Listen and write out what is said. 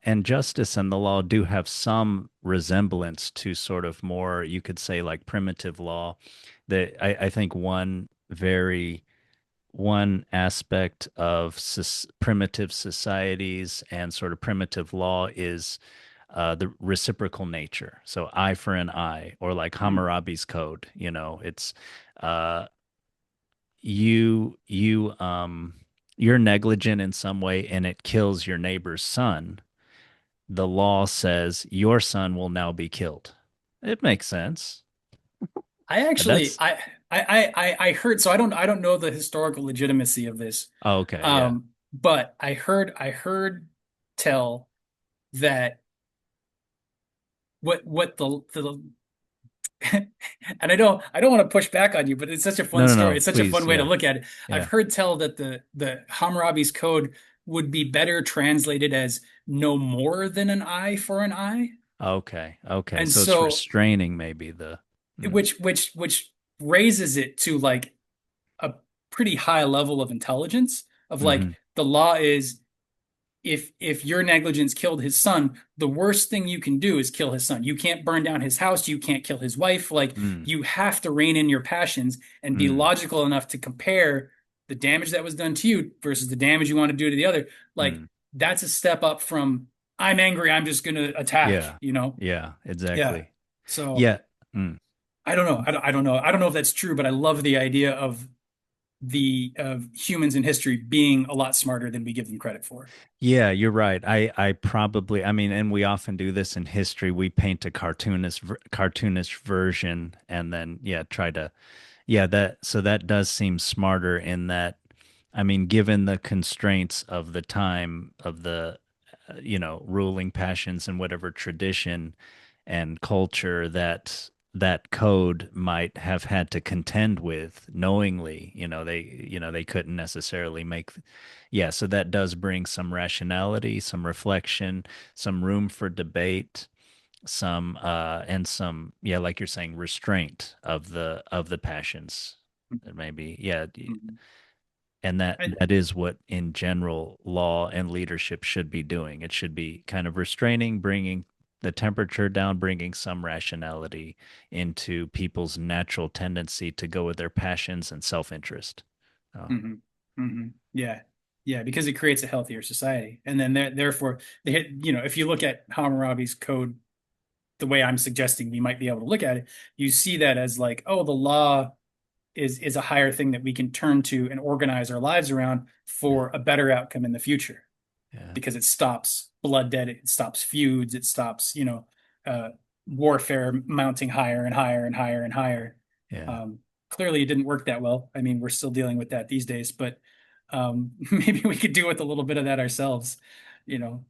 and justice and the law do have some resemblance to sort of more, you could say, like primitive law. That I think one aspect of primitive societies and sort of primitive law is the reciprocal nature. So eye for an eye, or like Mm. Hammurabi's code. It's uh, you you're negligent in some way and it kills your neighbor's son. The law says your son will now be killed. It makes sense. I actually That's I heard, so I don't know the historical legitimacy of this. oh, okay, yeah. But I heard tell that what the and I don't want to push back on you, but it's such a No, fun no, story. no, It's such a fun please, way to yeah, look at it. I've yeah. heard tell that the Hammurabi's code would be better translated as no more than an eye for an eye. Okay, okay. And So it's so restraining maybe the. Mm, which raises it to like a pretty high level of intelligence of like hmm the law is if your negligence killed his son, the worst thing you can do is kill his son. You can't burn down his house, you can't kill his wife. Like mm, you have to rein in your passions and be mm, logical enough to compare the damage that was done to you versus the damage you want to do to the other. Like mm. that's a step up from I'm angry, I'm just gonna attack, Yeah, you know? yeah, Yeah. exactly. So Yeah. Mm. I don't know. I don't know. I don't know if that's true, but I love the idea of humans in history being a lot smarter than we give them credit for. Yeah, you're right. I probably, I mean, and we often do this in history. We paint a cartoonish version and then yeah, try to yeah, that does seem smarter in that, I mean, given the constraints of the time of the ruling passions and whatever tradition and culture that code might have had to contend with knowingly, they couldn't necessarily make. Yeah, so that does bring some rationality, some reflection, some room for debate, some and some, yeah, like you're saying, restraint of the passions. Maybe, yeah, Mhm. and that I, that is what in general law and leadership should be doing. It should be kind of restraining, bringing the temperature down, bringing some rationality into people's natural tendency to go with their passions and self-interest. Oh, mhm, mhm. Yeah, yeah, because it creates a healthier society, and then therefore, if you look at Hammurabi's code the way I'm suggesting, you might be able to look at it. You see that as like, oh, the law is a higher thing that we can turn to and organize our lives around yeah, for a better outcome in the future yeah, because it stops bloodshed, it stops feuds, it stops, uh, warfare mounting higher and higher and higher and higher. yeah. Um, Clearly, it didn't work that well. I mean, we're still dealing with that these days, but maybe we could do with a little bit of that ourselves, you know.